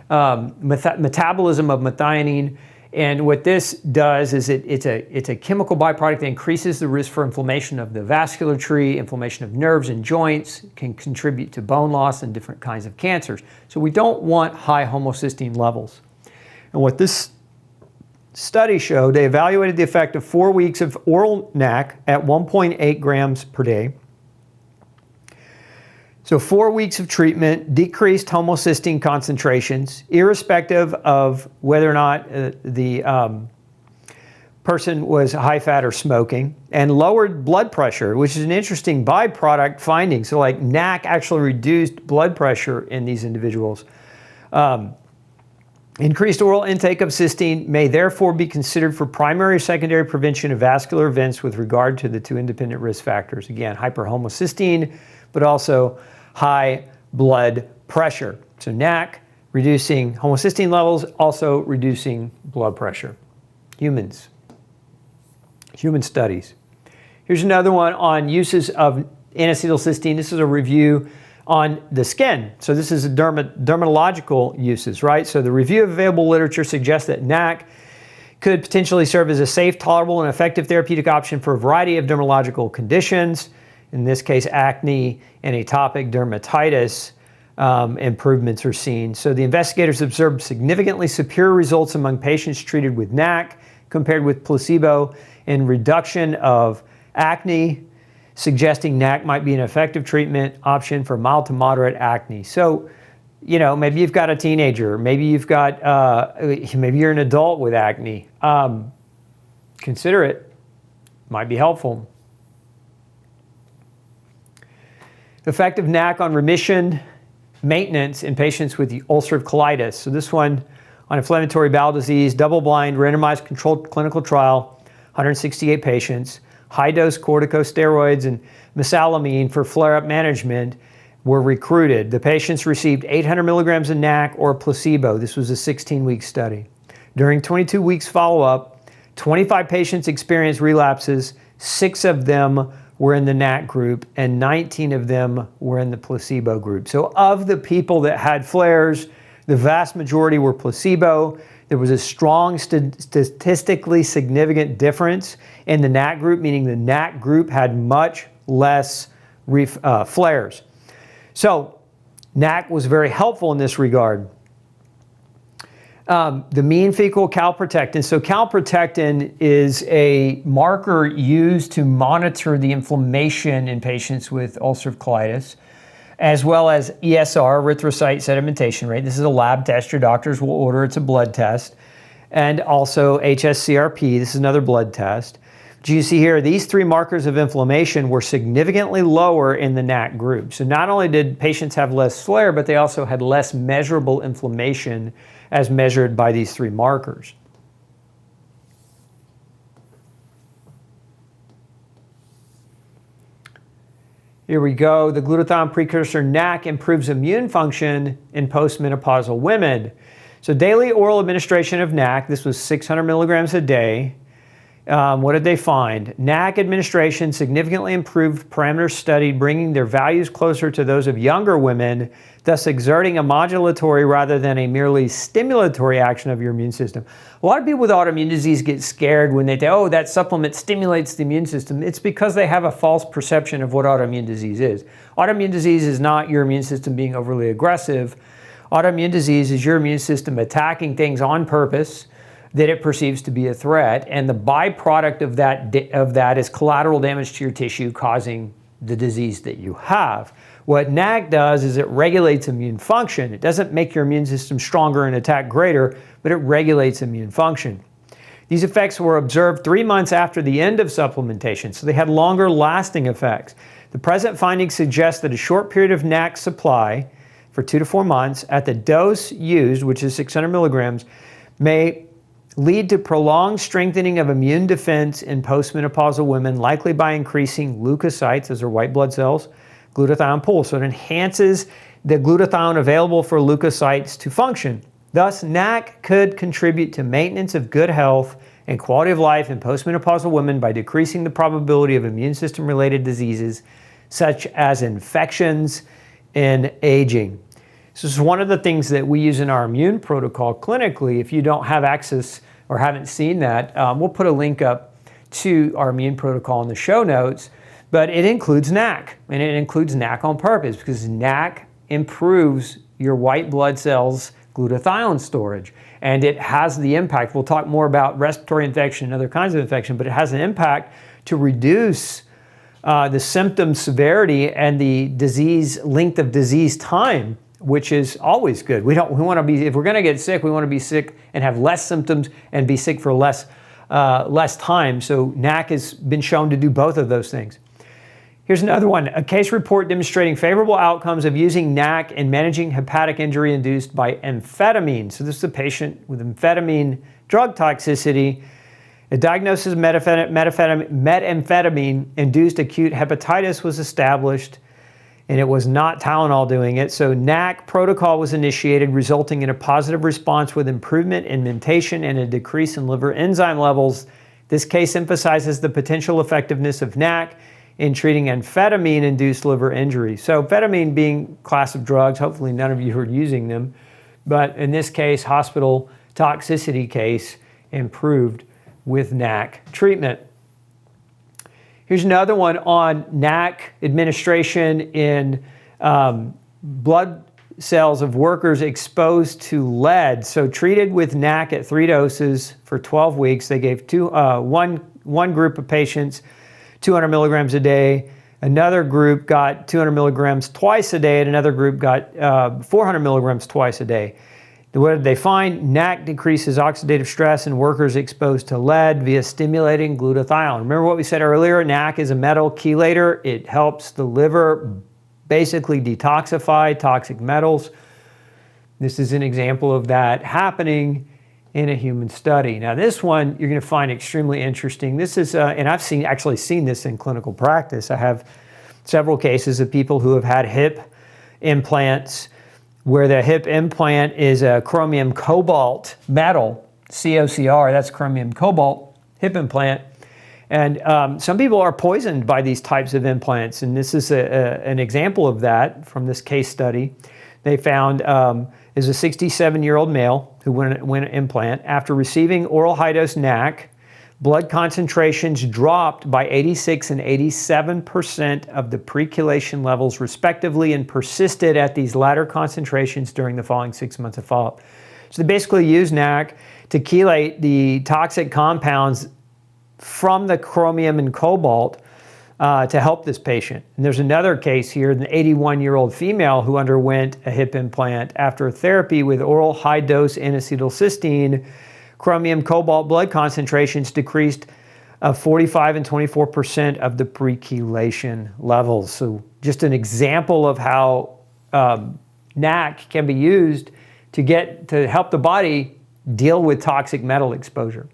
metabolism of methionine And what this does is it's a chemical byproduct that increases the risk for inflammation of the vascular tree, inflammation of nerves and joints, can contribute to bone loss and different kinds of cancers. So we don't want high homocysteine levels. And what this study showed, they evaluated the effect of 4 weeks of oral NAC at 1.8 grams per day. So 4 weeks of treatment decreased homocysteine concentrations, irrespective of whether or not the person was high fat or smoking, and lowered blood pressure, which is an interesting byproduct finding. So like NAC actually reduced blood pressure in these individuals. Increased oral intake of cysteine may therefore be considered for primary or secondary prevention of vascular events with regard to the two independent risk factors. Again, hyperhomocysteine, but also high blood pressure. So NAC reducing homocysteine levels, also reducing blood pressure. Human studies. Here's another one on uses of N-Acetyl Cysteine. This is a review on the skin. So this is a dermatological uses, right? So the review of available literature suggests that NAC could potentially serve as a safe, tolerable, and effective therapeutic option for a variety of dermatological conditions. In this case, acne and atopic dermatitis improvements are seen. So the investigators observed significantly superior results among patients treated with NAC compared with placebo in reduction of acne, suggesting NAC might be an effective treatment option for mild to moderate acne. So, you know, maybe you've got a teenager, maybe you've got, maybe you're an adult with acne. Consider it. Might be helpful. Effect of NAC on remission maintenance in patients with ulcerative colitis. So this one on inflammatory bowel disease, double-blind, randomized controlled clinical trial, 168 patients, high-dose corticosteroids and mesalamine for flare-up management were recruited. The patients received 800 milligrams of NAC or placebo. This was a 16-week study. During 22 weeks follow-up, 25 patients experienced relapses, 6 of them were in the NAC group, and 19 of them were in the placebo group. So of the people that had flares, the vast majority were placebo. There was a strong statistically significant difference in the NAC group, meaning the NAC group had much less flares. So NAC was very helpful in this regard. The mean fecal calprotectin. So calprotectin is a marker used to monitor the inflammation in patients with ulcerative colitis, as well as ESR, erythrocyte sedimentation rate. This is a lab test your doctors will order. It's a blood test. And also HSCRP. This is another blood test. Do you see here, these 3 markers of inflammation were significantly lower in the NAC group. So not only did patients have less flare, but they also had less measurable inflammation as measured by these 3 markers. Here we go. The glutathione precursor NAC improves immune function in postmenopausal women. So daily oral administration of NAC, this was 600 milligrams a day. What did they find? NAC administration significantly improved parameters studied, bringing their values closer to those of younger women, thus exerting a modulatory rather than a merely stimulatory action of your immune system. A lot of people with autoimmune disease get scared when they say, oh, that supplement stimulates the immune system. It's because they have a false perception of what autoimmune disease is. Autoimmune disease is not your immune system being overly aggressive. Autoimmune disease is your immune system attacking things on purpose that it perceives to be a threat, and the byproduct of that is collateral damage to your tissue causing the disease that you have. What NAC does is it regulates immune function. It doesn't make your immune system stronger and attack greater, but it regulates immune function. These effects were observed 3 months after the end of supplementation, so they had longer lasting effects. The present findings suggest that a short period of NAC supply for 2 to 4 months at the dose used, which is 600 milligrams, may lead to prolonged strengthening of immune defense in postmenopausal women, likely by increasing leukocytes, those are white blood cells, glutathione pool. So it enhances the glutathione available for leukocytes to function. Thus, NAC could contribute to maintenance of good health and quality of life in postmenopausal women by decreasing the probability of immune system-related diseases such as infections and aging. So this is one of the things that we use in our immune protocol clinically. If you don't have access or haven't seen that, we'll put a link up to our immune protocol in the show notes. But it includes NAC, and it includes NAC on purpose because NAC improves your white blood cells' glutathione storage. And it has the impact, we'll talk more about respiratory infection and other kinds of infection, but it has an impact to reduce the symptom severity and the disease length of disease time, which is always good. We want to be, if we're going to get sick, we want to be sick and have less symptoms and be sick for less time. So NAC has been shown to do both of those things. Here's another one, a case report demonstrating favorable outcomes of using NAC in managing hepatic injury induced by amphetamine. So this is a patient with amphetamine drug toxicity. A diagnosis of methamphetamine-induced acute hepatitis was established, and it was not Tylenol doing it. So NAC protocol was initiated, resulting in a positive response with improvement in mentation and a decrease in liver enzyme levels. This case emphasizes the potential effectiveness of NAC in treating amphetamine-induced liver injury. So amphetamine being a class of drugs, hopefully none of you are using them, but in this case, hospital toxicity case improved with NAC treatment. Here's another one on NAC administration in blood cells of workers exposed to lead. So treated with NAC at 3 doses for 12 weeks. They gave one group of patients 200 milligrams a day. Another group got 200 milligrams twice a day, and another group got 400 milligrams twice a day. What did they find? NAC decreases oxidative stress in workers exposed to lead via stimulating glutathione. Remember what we said earlier? NAC is a metal chelator. It helps the liver basically detoxify toxic metals. This is an example of that happening in a human study. Now this one you're going to find extremely interesting. This is, and I've actually seen this in clinical practice. I have several cases of people who have had hip implants where the hip implant is a chromium cobalt metal, COCR, that's chromium cobalt hip implant. And some people are poisoned by these types of implants, and this is an example of that from this case study. They found is a 67-year-old male who went an implant. After receiving oral high-dose NAC, blood concentrations dropped by 86 and 87% of the prechelation levels respectively and persisted at these latter concentrations during the following 6 months of follow-up. So they basically use NAC to chelate the toxic compounds from the chromium and cobalt to help this patient. And there's another case here, an 81-year-old female who underwent a hip implant after therapy with oral high-dose N-Acetyl Cysteine. Chromium cobalt blood concentrations decreased 45 and 24% of the prechelation levels. So just an example of how NAC can be used to help the body deal with toxic metal exposure.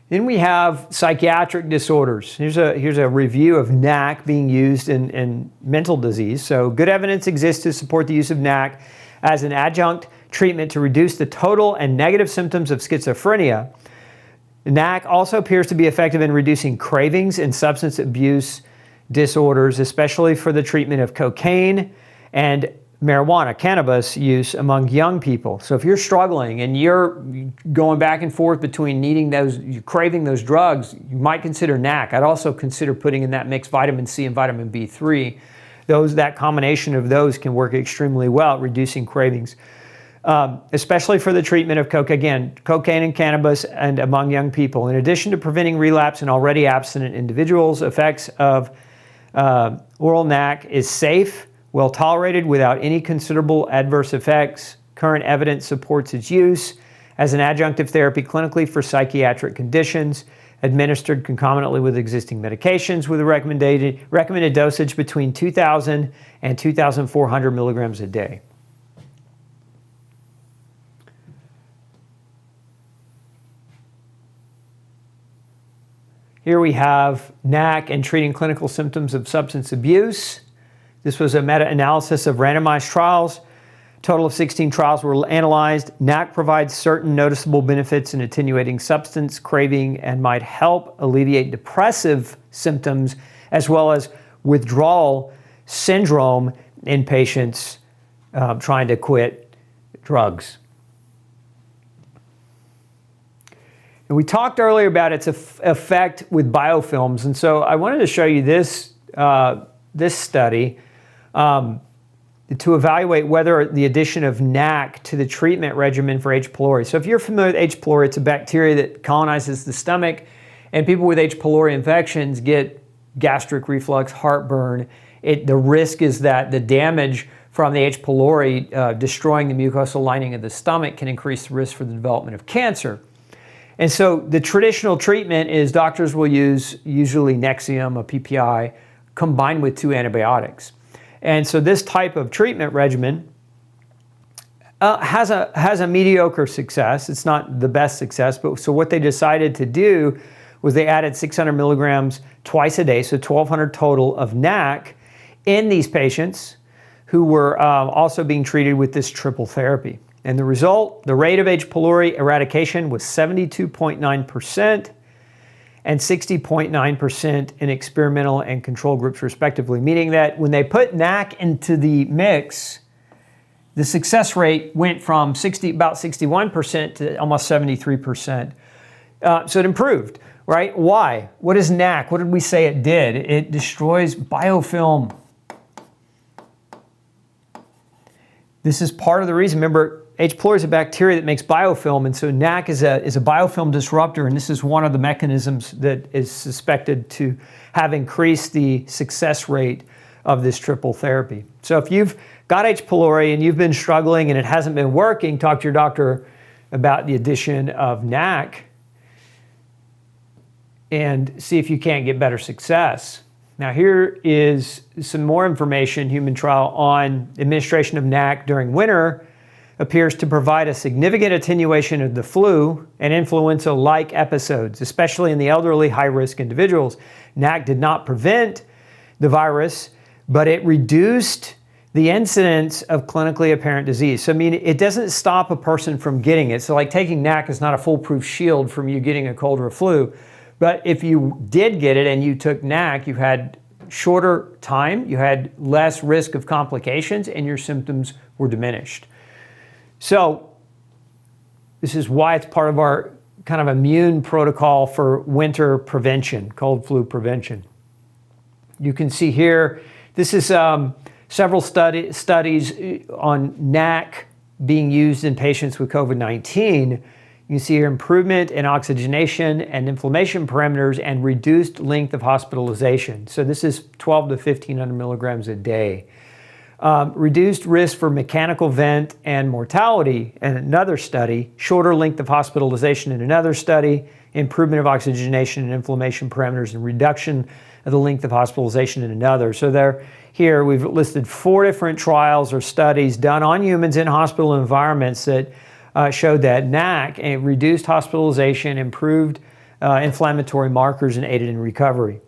Then we have psychiatric disorders. Here's a review of NAC being used in mental disease. So good evidence exists to support the use of NAC as an adjunct treatment to reduce the total and negative symptoms of schizophrenia. NAC also appears to be effective in reducing cravings in substance abuse disorders, especially for the treatment of cocaine and marijuana, cannabis use among young people. So if you're struggling and you're going back and forth between you're craving those drugs, you might consider NAC. I'd also consider putting in that mix vitamin C and vitamin B3. That combination of those can work extremely well at reducing cravings, especially for the treatment of cocaine and cannabis and among young people. In addition to preventing relapse in already abstinent individuals, effects of oral NAC is safe, well tolerated without any considerable adverse effects. Current evidence supports its use as an adjunctive therapy clinically for psychiatric conditions, administered concomitantly with existing medications with a recommended dosage between 2,000 and 2,400 milligrams a day. Here we have NAC and treating clinical symptoms of substance abuse. This was a meta-analysis of randomized trials. A total of 16 trials were analyzed. NAC provides certain noticeable benefits in attenuating substance craving and might help alleviate depressive symptoms as well as withdrawal syndrome in patients trying to quit drugs. And we talked earlier about its effect with biofilms, and so I wanted to show you this, this study to evaluate whether the addition of NAC to the treatment regimen for H. pylori. So if you're familiar with H. pylori, it's a bacteria that colonizes the stomach, and people with H. pylori infections get gastric reflux, heartburn. The risk is that the damage from the H. pylori destroying the mucosal lining of the stomach can increase the risk for the development of cancer. And so the traditional treatment is doctors will use usually Nexium, a PPI, combined with 2 antibiotics. And so this type of treatment regimen has a mediocre success. It's not the best success, but so what they decided to do was they added 600 milligrams twice a day, so 1,200 total of NAC in these patients who were also being treated with this triple therapy. And the result, the rate of H. pylori eradication was 72.9% and 60.9% in experimental and control groups respectively, meaning that when they put NAC into the mix, the success rate went from about 61% to almost 73%. So it improved, right? Why? What is NAC? What did we say it did? It destroys biofilm. This is part of the reason. Remember, H. pylori is a bacteria that makes biofilm, and so NAC is a biofilm disruptor, and this is one of the mechanisms that is suspected to have increased the success rate of this triple therapy. So if you've got H. pylori and you've been struggling and it hasn't been working, talk to your doctor about the addition of NAC and see if you can't get better success. Now here is some more information. Human trial on administration of NAC during winter appears to provide a significant attenuation of the flu and influenza-like episodes, especially in the elderly high-risk individuals. NAC did not prevent the virus, but it reduced the incidence of clinically apparent disease. So I mean, it doesn't stop a person from getting it. So like taking NAC is not a foolproof shield from you getting a cold or a flu. But if you did get it and you took NAC, you had shorter time, you had less risk of complications, and your symptoms were diminished. So this is why it's part of our kind of immune protocol for winter prevention, cold flu prevention. You can see here, this is several studies on NAC being used in patients with COVID-19. You can see here improvement in oxygenation and inflammation parameters and reduced length of hospitalization. So this is 12 to 1,500 milligrams a day. Reduced risk for mechanical vent and mortality in another study, shorter length of hospitalization in another study, improvement of oxygenation and inflammation parameters and reduction of the length of hospitalization in another. So here we've listed 4 different trials or studies done on humans in hospital environments that showed that NAC reduced hospitalization, improved inflammatory markers, and aided in recovery.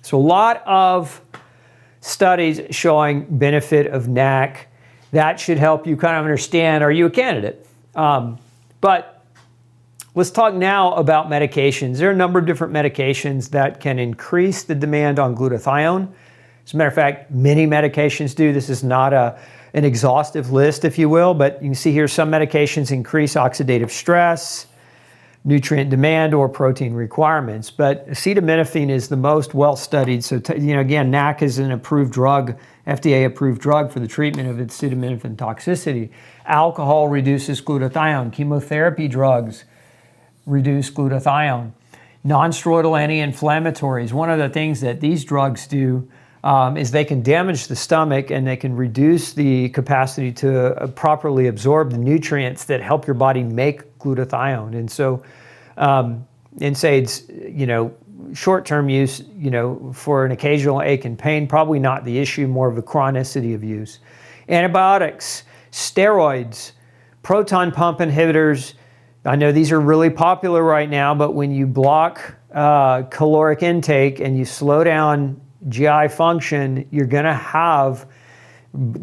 So a lot of studies showing benefit of NAC. That should help you kind of understand, are you a candidate? But let's talk now about medications. There are a number of different medications that can increase the demand on glutathione. As a matter of fact, many medications do. This is not an exhaustive list, if you will, but you can see here some medications increase oxidative stress, nutrient demand, or protein requirements. But acetaminophen is the most well-studied. So, again, NAC is an approved drug, FDA-approved drug for the treatment of acetaminophen toxicity. Alcohol reduces glutathione. Chemotherapy drugs reduce glutathione. Non-steroidal anti-inflammatories. One of the things that these drugs do is they can damage the stomach and they can reduce the capacity to properly absorb the nutrients that help your body make glutathione. And so NSAIDs, short-term use, for an occasional ache and pain, probably not the issue, more of the chronicity of use. Antibiotics, steroids, proton pump inhibitors. I know these are really popular right now, but when you block caloric intake and you slow down GI function, you're going to have,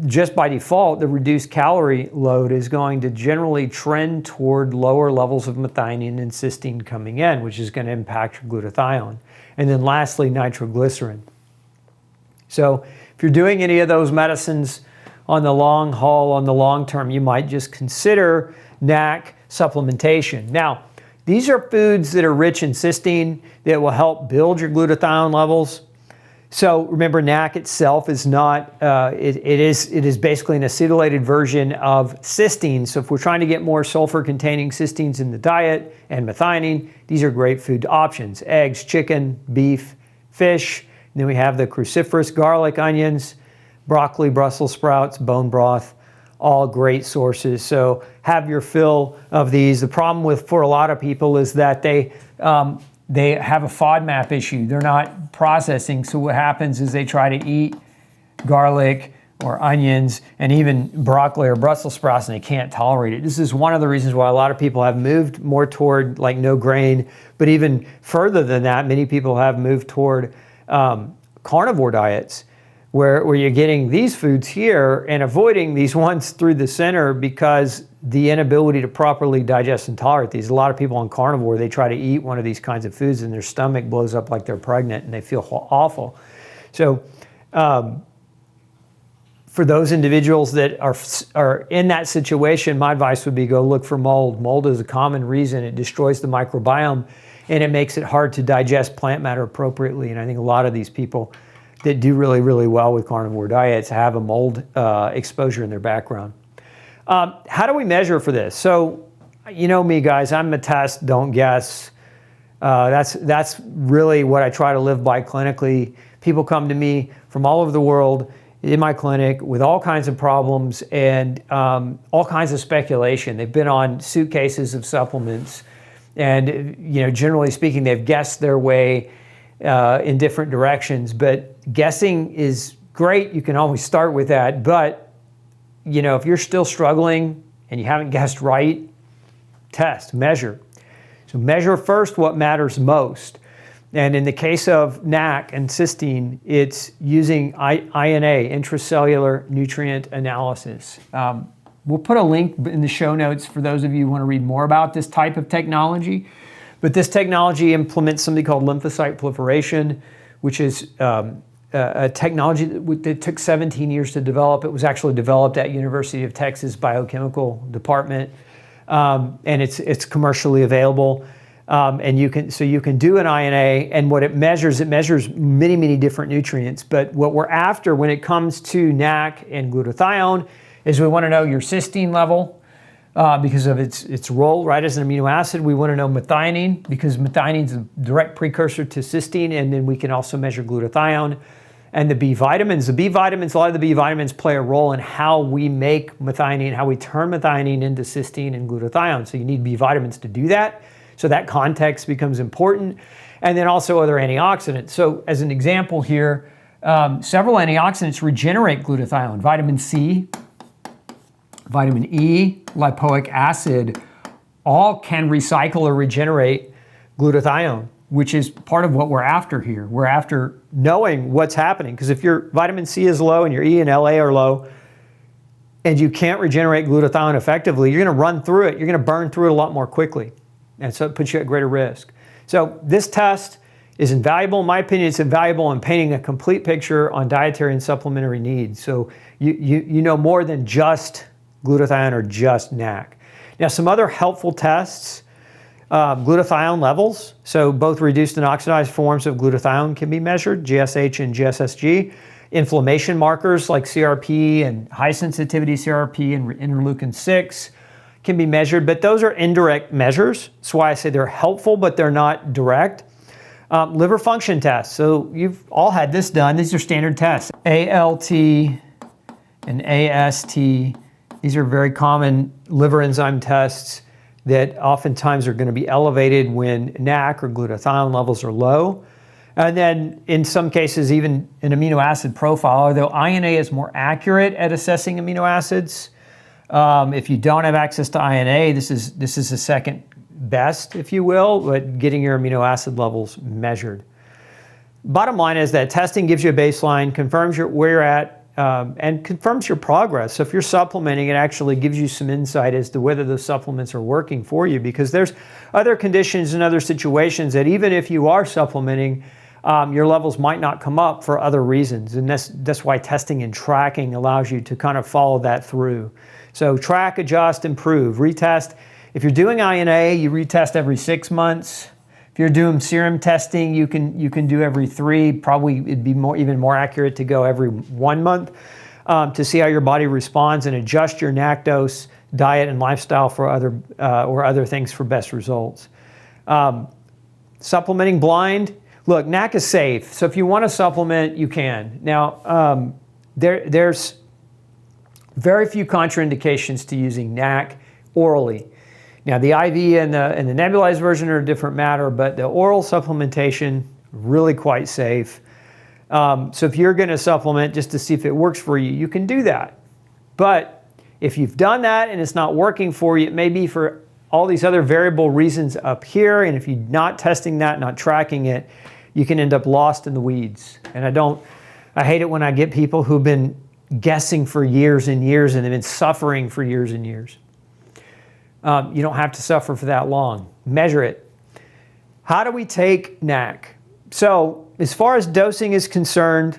just by default, the reduced calorie load is going to generally trend toward lower levels of methionine and cysteine coming in, which is going to impact your glutathione. And then lastly, nitroglycerin. So if you're doing any of those medicines on the long haul, on the long term, you might just consider NAC Supplementation. Now, these are foods that are rich in cysteine that will help build your glutathione levels. So remember, NAC itself is not, it is basically an acetylated version of cysteine. So if we're trying to get more sulfur-containing cysteines in the diet and methionine, these are great food options. Eggs, chicken, beef, fish. And then we have the cruciferous garlic, onions, broccoli, Brussels sprouts, bone broth, all great sources. So have your fill of these. The problem for a lot of people is that they have a FODMAP issue. They're not processing. So what happens is they try to eat garlic or onions and even broccoli or Brussels sprouts, and they can't tolerate it. This is one of the reasons why a lot of people have moved more toward like no grain, but even further than that, many people have moved toward carnivore diets where you're getting these foods here and avoiding these ones through the center because the inability to properly digest and tolerate these. A lot of people on carnivore, they try to eat one of these kinds of foods and their stomach blows up like they're pregnant and they feel awful. So for those individuals that are in that situation, my advice would be go look for mold. Mold is a common reason. It destroys the microbiome and it makes it hard to digest plant matter appropriately. And I think a lot of these people that do really, really well with carnivore diets have a mold exposure in their background. How do we measure for this? So, you know me, guys, I'm a test, don't guess. That's really what I try to live by clinically. People come to me from all over the world in my clinic with all kinds of problems and all kinds of speculation. They've been on suitcases of supplements and, you know, generally speaking, they've guessed their way in different directions, but guessing is great. You can always start with that, but you know, if you're still struggling and you haven't guessed right, test, measure. So measure first what matters most. And in the case of NAC and cysteine, it's using INA, intracellular nutrient analysis. We'll put a link in the show notes for those of you who want to read more about this type of technology. But this technology implements something called lymphocyte proliferation, which is a technology that took 17 years to develop. It was actually developed at University of Texas Biochemical Department, and it's commercially available. And you can do an INA, and what it measures many, many different nutrients. But what we're after when it comes to NAC and glutathione is we want to know your cysteine level. Because of its role, right, as an amino acid. We want to know methionine because methionine is a direct precursor to cysteine, and then we can also measure glutathione. And the B vitamins. The B vitamins, a lot of the B vitamins play a role in how we make methionine, how we turn methionine into cysteine and glutathione. So you need B vitamins to do that. So that context becomes important. And then also other antioxidants. So as an example here, several antioxidants regenerate glutathione. Vitamin C, vitamin E, lipoic acid, all can recycle or regenerate glutathione, which is part of what we're after here. We're after knowing what's happening, because if your vitamin C is low and your E and LA are low, and you can't regenerate glutathione effectively, you're going to run through it. You're going to burn through it a lot more quickly, and so it puts you at greater risk. So this test is invaluable. In my opinion, it's invaluable in painting a complete picture on dietary and supplementary needs. So you know more than just glutathione or just NAC. Now, some other helpful tests, glutathione levels. So both reduced and oxidized forms of glutathione can be measured, GSH and GSSG. Inflammation markers like CRP and high sensitivity CRP and interleukin 6 can be measured, but those are indirect measures. That's why I say they're helpful, but they're not direct. Liver function tests. So you've all had this done. These are standard tests. ALT and AST. These are very common liver enzyme tests that oftentimes are going to be elevated when NAC or glutathione levels are low. And then in some cases, even an amino acid profile, although INA is more accurate at assessing amino acids. If you don't have access to INA, this is the second best, if you will, but getting your amino acid levels measured. Bottom line is that testing gives you a baseline, confirms where you're at, and confirms your progress. So if you're supplementing, it actually gives you some insight as to whether those supplements are working for you, because there's other conditions and other situations that even if you are supplementing, your levels might not come up for other reasons. And that's why testing and tracking allows you to kind of follow that through. So track, adjust, improve, retest, If you're doing INA, you retest every 6 months. If you're doing serum testing, you can do every 3. Probably it'd be even more accurate to go every 1 month to see how your body responds and adjust your NAC dose, diet, and lifestyle for other things for best results. Supplementing blind. Look, NAC is safe, so if you want to supplement, you can. Now, there's very few contraindications to using NAC orally. Now, the IV and the nebulized version are a different matter, but the oral supplementation, really quite safe. So if you're going to supplement just to see if it works for you, you can do that. But if you've done that and it's not working for you, it may be for all these other variable reasons up here, and if you're not testing that, not tracking it, you can end up lost in the weeds. And I hate it when I get people who've been guessing for years and years and have been suffering for years and years. You don't have to suffer for that long. Measure it. How do we take NAC? So as far as dosing is concerned,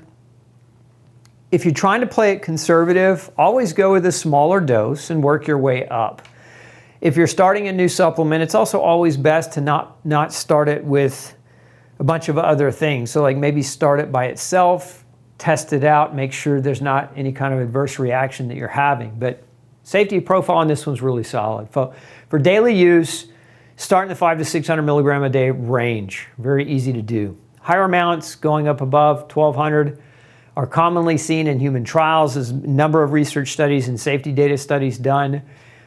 if you're trying to play it conservative, always go with a smaller dose and work your way up. If you're starting a new supplement, it's also always best to not start it with a bunch of other things. So like maybe start it by itself, test it out, make sure there's not any kind of adverse reaction that you're having. But safety profile on this one's really solid. For daily use, start in the 500 to 600 milligram a day range. Very easy to do. Higher amounts going up above 1200 are commonly seen in human trials. There's a number of research studies and safety data studies done.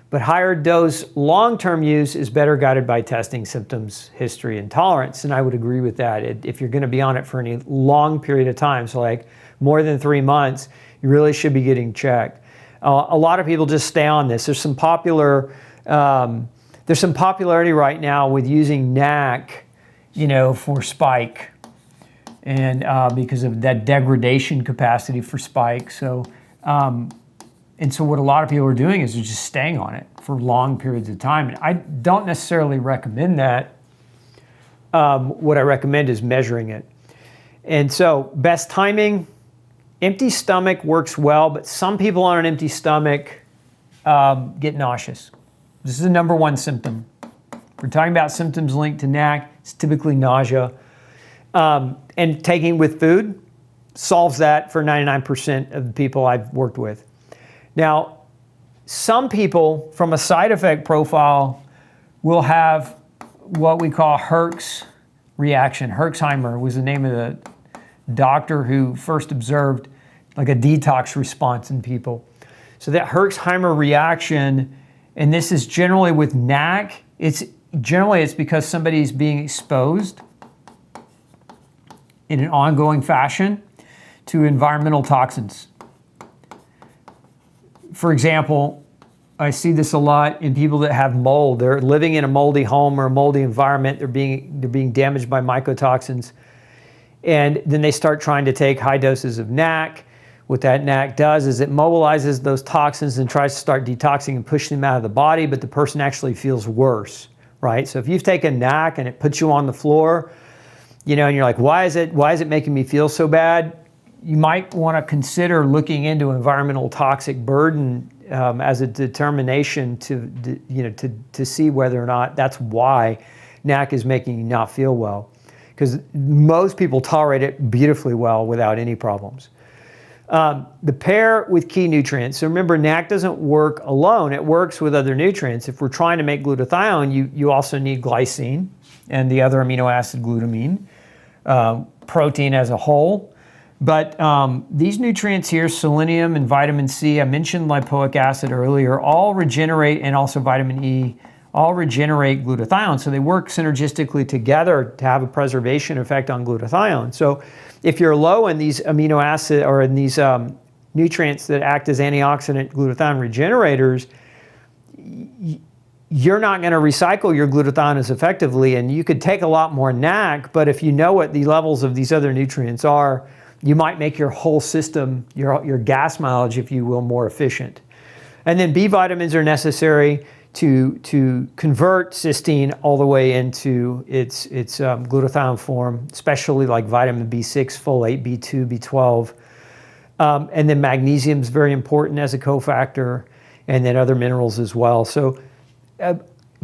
But higher dose long-term use is better guided by testing, symptoms, history, and tolerance. And I would agree with that. If you're going to be on it for any long period of time, so like more than 3 months, you really should be getting checked. A lot of people just stay on this. There's some popularity right now with using NAC, for spike, and because of that degradation capacity for spike. So what a lot of people are doing is they're just staying on it for long periods of time. And I don't necessarily recommend that. What I recommend is measuring it. And so best timing, empty stomach works well, but some people on an empty stomach get nauseous. This is the number one symptom. If we're talking about symptoms linked to NAC, it's typically nausea. And taking with food solves that for 99% of the people I've worked with. Now, some people from a side effect profile will have what we call Herx reaction. Herxheimer was the name of the doctor who first observed like a detox response in people. So that Herxheimer reaction, and this is generally with NAC, it's because somebody's being exposed in an ongoing fashion to environmental toxins. For example, I see this a lot in people that have mold. They're living in a moldy home or a moldy environment. They're being damaged by mycotoxins. And then they start trying to take high doses of NAC. What that NAC does is it mobilizes those toxins and tries to start detoxing and pushing them out of the body, but the person actually feels worse, right? So if you've taken NAC and it puts you on the floor, and you're like, why is it making me feel so bad? You might want to consider looking into environmental toxic burden as a determination to see whether or not that's why NAC is making you not feel well. Because most people tolerate it beautifully well without any problems. The pair with key nutrients. So remember, NAC doesn't work alone. It works with other nutrients. If we're trying to make glutathione, you also need glycine and the other amino acid glutamine, protein as a whole. But these nutrients here, selenium and vitamin C, I mentioned lipoic acid earlier, all regenerate, and also vitamin E, all regenerate glutathione. So they work synergistically together to have a preservation effect on glutathione. So if you're low in these amino acid or in these nutrients that act as antioxidant glutathione regenerators, you're not going to recycle your glutathione as effectively, and you could take a lot more NAC, but if you know what the levels of these other nutrients are, you might make your whole system, your gas mileage, if you will, more efficient. And then B vitamins are necessary to convert cysteine all the way into its glutathione form, especially like vitamin B6, folate, B2, B12. And then magnesium is very important as a cofactor, and then other minerals as well. So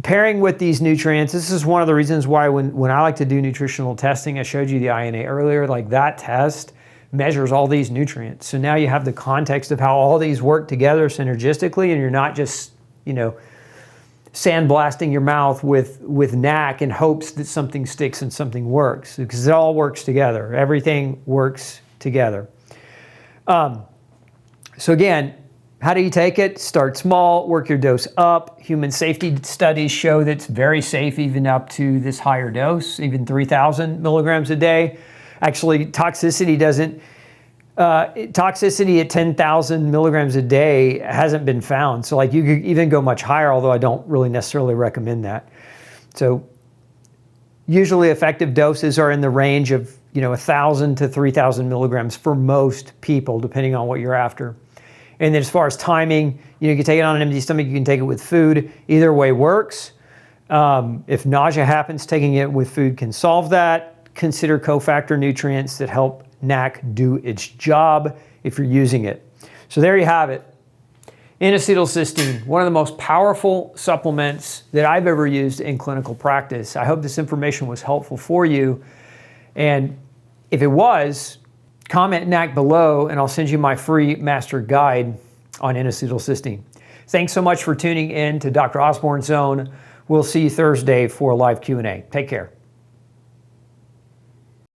pairing with these nutrients, this is one of the reasons why when I like to do nutritional testing, I showed you the INA earlier, like that test measures all these nutrients. So now you have the context of how all these work together synergistically, and you're not just, sandblasting your mouth with NAC in hopes that something sticks and something works, because it all works together. Everything works together. So again, how do you take it? Start small, work your dose up. Human safety studies show that it's very safe even up to this higher dose, even 3,000 milligrams a day. Actually, toxicity at 10,000 milligrams a day hasn't been found. So like you could even go much higher, although I don't really necessarily recommend that. So usually effective doses are in the range of 1,000 to 3,000 milligrams for most people, depending on what you're after. And then as far as timing, you can take it on an empty stomach, you can take it with food. Either way works. If nausea happens, taking it with food can solve that. Consider cofactor nutrients that help NAC do its job if you're using it. So there you have it. N-Acetyl Cysteine, one of the most powerful supplements that I've ever used in clinical practice. I hope this information was helpful for you. And if it was, comment NAC below and I'll send you my free master guide on N-Acetyl Cysteine. Thanks so much for tuning in to Dr. Osborne's Zone. We'll see you Thursday for a live Q&A. Take care.